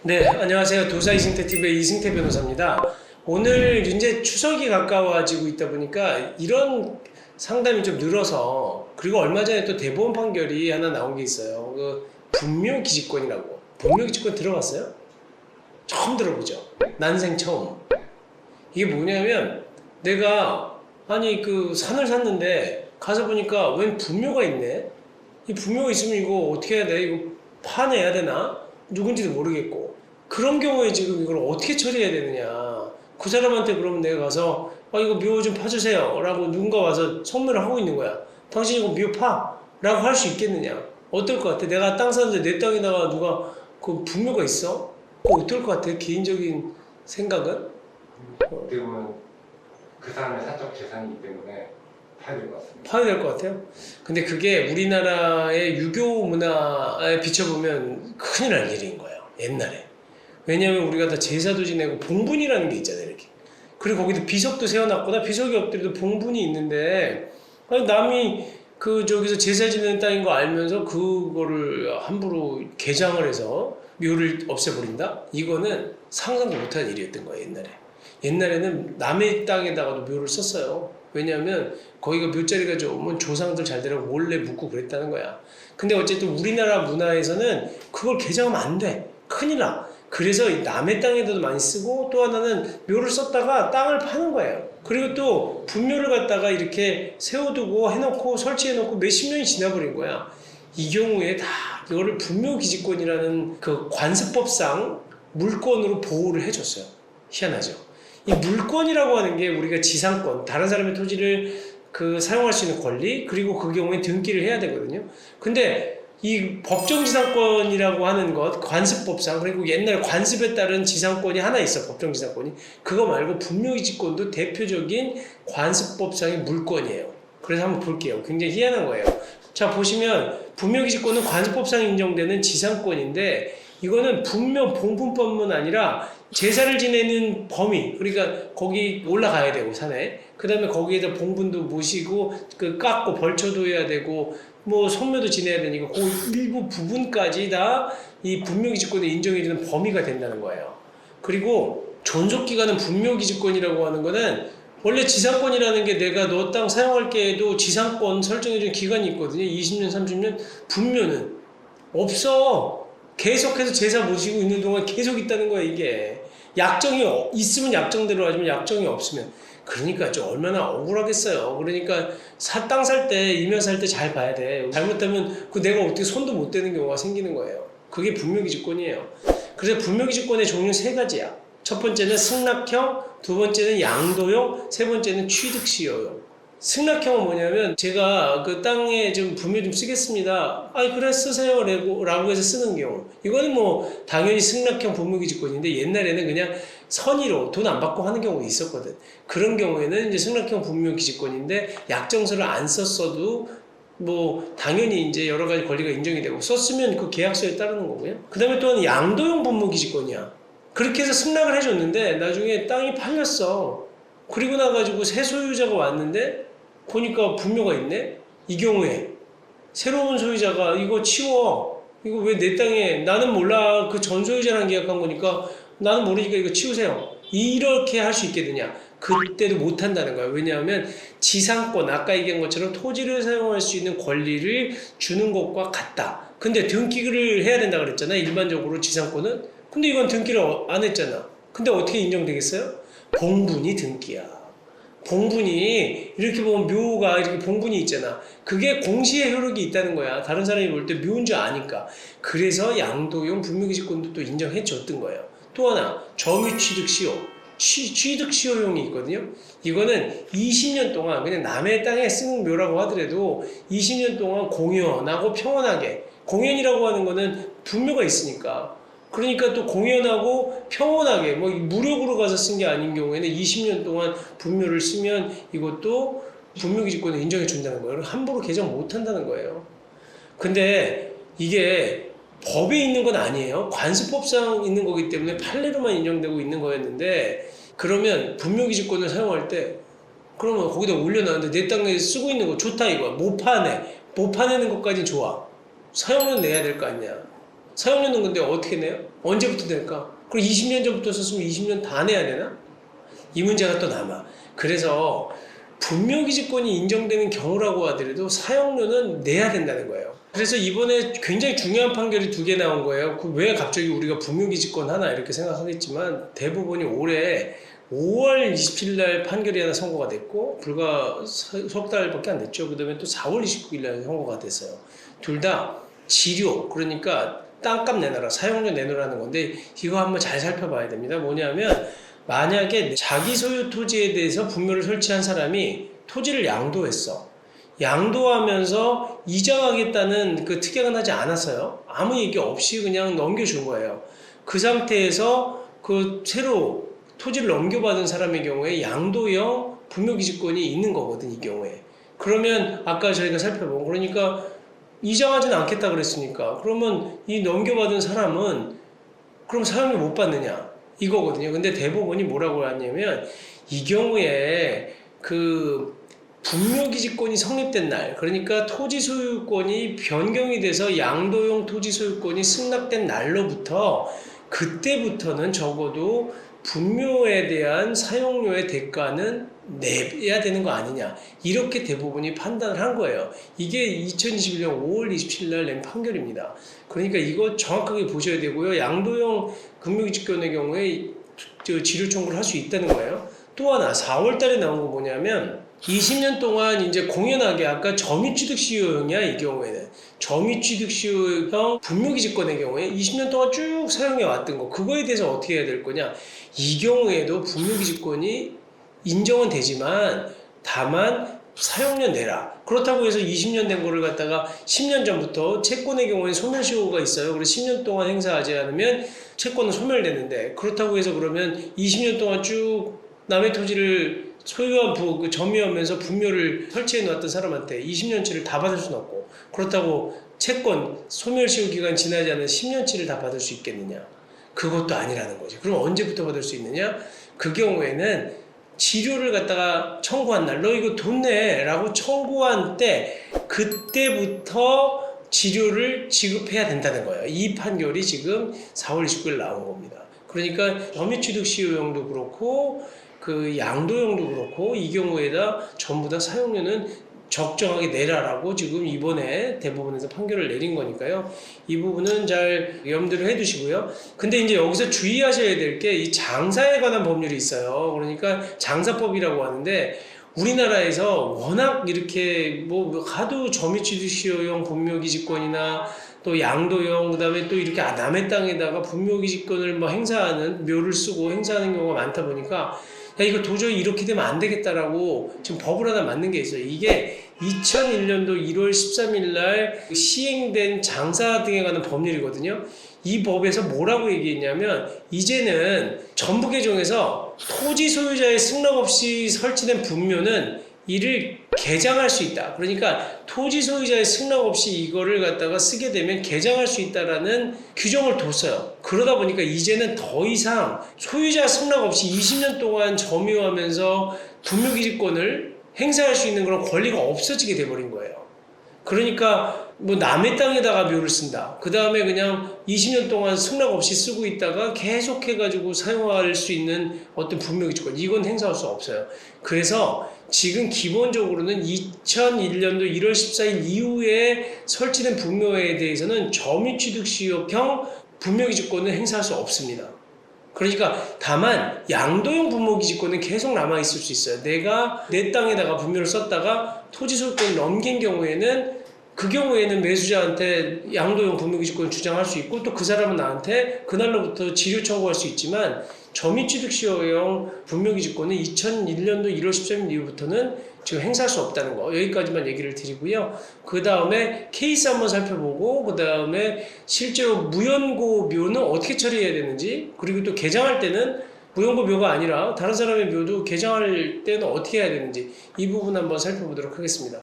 네, 안녕하세요. 도사 이승태 TV의 이승태 변호사입니다. 오늘 이제 추석이 가까워지고 있다 보니까 이런 상담이 좀 늘어서, 그리고 얼마 전에 또 대법원 판결이 하나 나온 게 있어요. 그 분묘기지권이라고. 분묘기지권 들어봤어요? 처음 들어보죠. 난생 처음. 이게 뭐냐면, 내가 그 산을 샀는데 가서 보니까 웬 분묘가 있네. 이 분묘가 있으면 이거 어떻게 해야 돼? 이거 파내야 되나? 누군지도 모르겠고. 그런 경우에 지금 이걸 어떻게 처리해야 되느냐. 그 사람한테 그러면 내가 가서 이거 묘 좀 파주세요 라고 누군가 와서 선물을 하고 있는 거야. 당신 이거 묘 파 라고 할 수 있겠느냐. 어떨 것 같아? 내가 땅 사는데 내 땅에다가 누가 그 분묘가 있어? 어떨 것 같아? 개인적인 생각은? 어떻게 보면 그 사람의 사적 재산이기 때문에 파야 될 것 같습니다. 파야 될 것 같아요. 근데 그게 우리나라의 유교 문화에 비춰보면 큰일 날 일인 거예요. 옛날에. 왜냐하면 우리가 다 제사도 지내고 봉분이라는 게 있잖아요. 이렇게. 그리고 거기도 비석도 세워놨거나 비석이 없더라도 봉분이 있는데, 남이 저기서 제사 지내는 땅인 거 알면서 그거를 함부로 개장을 해서 묘를 없애버린다? 이거는 상상도 못한 일이었던 거예요. 옛날에는 남의 땅에다가도 묘를 썼어요. 왜냐하면 거기가 묘자리가 좋으면 조상들 잘 되라고 몰래 묻고 그랬다는 거야. 근데 어쨌든 우리나라 문화에서는 그걸 개장하면 안 돼. 큰일 나. 그래서 남의 땅에도 많이 쓰고, 또 하나는 묘를 썼다가 땅을 파는 거예요. 그리고 또 분묘를 갖다가 이렇게 세워두고 해놓고 설치해놓고 몇십 년이 지나버린 거야. 이 경우에 다 이거를 분묘기지권이라는 그 관습법상 물권으로 보호를 해줬어요. 희한하죠. 이 물권이라고 하는 게 우리가 지상권, 다른 사람의 토지를 사용할 수 있는 권리, 그리고 그 경우에 등기를 해야 되거든요. 근데 이 법정지상권이라고 하는 것, 관습법상, 그리고 옛날 관습에 따른 지상권이 하나 있어, 법정지상권이. 그거 말고 분묘기지권도 대표적인 관습법상의 물권이에요. 그래서 한번 볼게요. 굉장히 희한한 거예요. 자, 보시면 분묘기지권은 관습법상 인정되는 지상권인데, 이거는 분묘 봉분법만 아니라 제사를 지내는 범위, 그러니까 거기 올라가야 되고 산에, 그 다음에 거기에다 봉분도 모시고 깎고 벌초도 해야 되고 선묘도 지내야 되니까 그 일부 부분까지 다 이 분묘기지권을 인정해주는 범위가 된다는 거예요. 그리고 존속기간은 분묘기지권이라고 하는 거는, 원래 지상권이라는 게 내가 너 땅 사용할게 해도 지상권 설정해주는 기간이 있거든요. 20년, 30년. 분묘는 없어. 계속해서 제사 모시고 있는 동안 계속 있다는 거야, 이게. 약정이 있으면 약정대로 하지만 약정이 없으면. 그러니까 좀 얼마나 억울하겠어요. 그러니까 땅 살 때, 임야 살 때 잘 봐야 돼. 잘못하면 내가 어떻게 손도 못 대는 경우가 생기는 거예요. 그게 분묘기지권이에요. 그래서 분묘기지권의 종류는 세 가지야. 첫 번째는 승낙형, 두 번째는 양도형, 세 번째는 취득시효용. 승낙형은 뭐냐면, 제가 그 땅에 좀 분묘 좀 쓰겠습니다. 그래 쓰세요 라고 해서 쓰는 경우. 이거는 당연히 승낙형 분묘기지권인데, 옛날에는 그냥 선의로 돈 안 받고 하는 경우가 있었거든. 그런 경우에는 이제 승낙형 분묘기지권인데, 약정서를 안 썼어도 당연히 이제 여러 가지 권리가 인정이 되고, 썼으면 그 계약서에 따르는 거고요. 그 다음에 또한 양도형 분묘기지권이야. 그렇게 해서 승낙을 해줬는데 나중에 땅이 팔렸어. 그리고 나가지고 새 소유자가 왔는데 보니까 분묘가 있네. 이 경우에 새로운 소유자가 이거 치워, 이거 왜 내 땅에, 나는 몰라, 그 전 소유자랑 계약한 거니까 나는 모르니까 이거 치우세요, 이렇게 할 수 있겠느냐. 그때도 못 한다는 거예요. 왜냐하면 지상권, 아까 얘기한 것처럼 토지를 사용할 수 있는 권리를 주는 것과 같다. 근데 등기를 해야 된다 그랬잖아, 일반적으로 지상권은. 근데 이건 등기를 안 했잖아. 근데 어떻게 인정되겠어요? 봉분이 등기야. 봉분이, 이렇게 보면 묘가 이렇게 봉분이 있잖아. 그게 공시의 효력이 있다는 거야. 다른 사람이 볼 때 묘인 줄 아니까. 그래서 양도용 분묘기지권도 또 인정해 줬던 거예요. 또 하나, 점유취득시효. 취득시효용이 있거든요. 이거는 20년 동안 그냥 남의 땅에 쓰는 묘라고 하더라도 20년 동안 공연하고 평온하게, 공연이라고 하는 거는 분묘가 있으니까, 그러니까 또 공연하고 평온하게, 무력으로 가서 쓴 게 아닌 경우에는 20년 동안 분묘를 쓰면 이것도 분묘기지권을 인정해 준다는 거예요. 함부로 개정 못 한다는 거예요. 근데 이게 법에 있는 건 아니에요. 관습법상 있는 거기 때문에 판례로만 인정되고 있는 거였는데, 그러면 분묘기지권을 사용할 때 그러면 거기다 올려놨는데 내 땅에 쓰고 있는 거 좋다 이거야. 못 파내. 못 파내는 것까지 좋아. 사용료 내야 될 거 아니냐. 사용료는 근데 어떻게 내요? 언제부터 낼까? 그럼 20년 전부터 썼으면 20년 다 내야 되나? 이 문제가 또 남아. 그래서 분묘기지권이 인정되는 경우라고 하더라도 사용료는 내야 된다는 거예요. 그래서 이번에 굉장히 중요한 판결이 2개 나온 거예요. 왜 갑자기 우리가 분묘기지권 하나 이렇게 생각하겠지만 대부분이 올해 5월 27일 날 판결이 하나 선고가 됐고 불과 석 달밖에 안 됐죠. 그 다음에 또 4월 29일 날 선고가 됐어요. 둘 다 지료, 그러니까 땅값 내놔라, 사용료 내놓으라는 건데 이거 한번 잘 살펴봐야 됩니다. 뭐냐면 만약에 자기 소유 토지에 대해서 분묘를 설치한 사람이 토지를 양도했어. 양도하면서 이장하겠다는 그 특약은 하지 않았어요. 아무 얘기 없이 그냥 넘겨준 거예요. 그 상태에서 그 새로 토지를 넘겨받은 사람의 경우에 양도형 분묘기지권이 있는 거거든, 이 경우에. 그러면 아까 저희가 살펴본, 그러니까 이장하지는 않겠다 그랬으니까 그러면 이 넘겨받은 사람은 그럼 사용료 못 받느냐 이거거든요. 근데 대법원이 뭐라고 하냐면 이 경우에 그 분묘기지권이 성립된 날, 그러니까 토지 소유권이 변경이 돼서 양도용 토지 소유권이 승낙된 날로부터 그때부터는 적어도 분묘에 대한 사용료의 대가는 내야 되는 거 아니냐, 이렇게 대부분이 판단을 한 거예요. 이게 2021년 5월 27일 날 낸 판결입니다. 그러니까 이거 정확하게 보셔야 되고요. 양도형 분묘기지권의 경우에 지료 청구를 할 수 있다는 거예요. 또 하나 4월 달에 나온 거 뭐냐면 20년 동안 이제 공연하게 아까 점유취득시효형이야. 이 경우에는 점유취득시효형 분묘기지권의 경우에 20년 동안 쭉 사용해 왔던 거, 그거에 대해서 어떻게 해야 될 거냐. 이 경우에도 분묘기지권이 인정은 되지만 다만 사용료 내라. 그렇다고 해서 20년 된 거를 갖다가 10년 전부터 채권의 경우에는 소멸시효가 있어요. 그래서 10년 동안 행사하지 않으면 채권은 소멸되는데, 그렇다고 해서 그러면 20년 동안 쭉 남의 토지를 소유한 점유하면서 분묘를 설치해 놓았던 사람한테 20년치를 다 받을 수는 없고, 그렇다고 채권 소멸시효 기간 지나지 않은 10년치를 다 받을 수 있겠느냐? 그것도 아니라는 거지. 그럼 언제부터 받을 수 있느냐? 그 경우에는 지료를 갖다가 청구한 날, 너 이거 돈 내 라고 청구한 때 그때부터 지료를 지급해야 된다는 거예요. 이 판결이 지금 4월 29일 나온 겁니다. 그러니까 점유취득시효형도 그렇고 그 양도형도 그렇고 이 경우에다 전부 다 사용료는 적정하게 내라라고 지금 이번에 대법원에서 판결을 내린 거니까요. 이 부분은 잘 염두를 해두시고요. 근데 이제 여기서 주의하셔야 될 게 이 장사에 관한 법률이 있어요. 그러니까 장사법이라고 하는데 우리나라에서 워낙 이렇게 뭐 하도 점유취득시효형 분묘기지권이나 또 양도형, 그다음에 또 이렇게 남의 땅에다가 분묘기지권을 뭐 행사하는, 묘를 쓰고 행사하는 경우가 많다 보니까 야, 이거 도저히 이렇게 되면 안 되겠다라고 지금 법을 하나 만든 게 있어요. 이게 2001년도 1월 13일 날 시행된 장사 등에 관한 법률이거든요. 이 법에서 뭐라고 얘기했냐면 이제는 전부 개정에서 토지 소유자의 승낙 없이 설치된 분묘는 이를 개장할 수 있다. 그러니까 토지 소유자의 승낙 없이 이거를 갖다가 쓰게 되면 개장할 수 있다라는 규정을 뒀어요. 그러다 보니까 이제는 더 이상 소유자 승낙 없이 20년 동안 점유하면서 분묘기지권을 행사할 수 있는 그런 권리가 없어지게 돼버린 거예요. 그러니까 뭐 남의 땅에다가 묘를 쓴다. 그 다음에 그냥 20년 동안 승낙 없이 쓰고 있다가 계속 해가지고 사용할 수 있는 어떤 분묘기지권, 이건 행사할 수 없어요. 그래서 지금 기본적으로는 2001년도 1월 14일 이후에 설치된 분묘에 대해서는 점유취득시효형 분묘기지권은 행사할 수 없습니다. 그러니까 다만 양도형 분묘기지권은 계속 남아있을 수 있어요. 내가 내 땅에다가 분묘를 썼다가 토지 소유권을 넘긴 경우에는 그 경우에는 매수자한테 양도형 분묘기지권을 주장할 수 있고 또 그 사람은 나한테 그날로부터 지료 청구할 수 있지만 점유취득시효형 분묘기지권은 2001년도 1월 13일 이후부터는 지금 행사할 수 없다는 거, 여기까지만 얘기를 드리고요. 그 다음에 케이스 한번 살펴보고 그 다음에 실제로 무연고 묘는 어떻게 처리해야 되는지, 그리고 또 개장할 때는 무연고 묘가 아니라 다른 사람의 묘도 개장할 때는 어떻게 해야 되는지 이 부분 한번 살펴보도록 하겠습니다.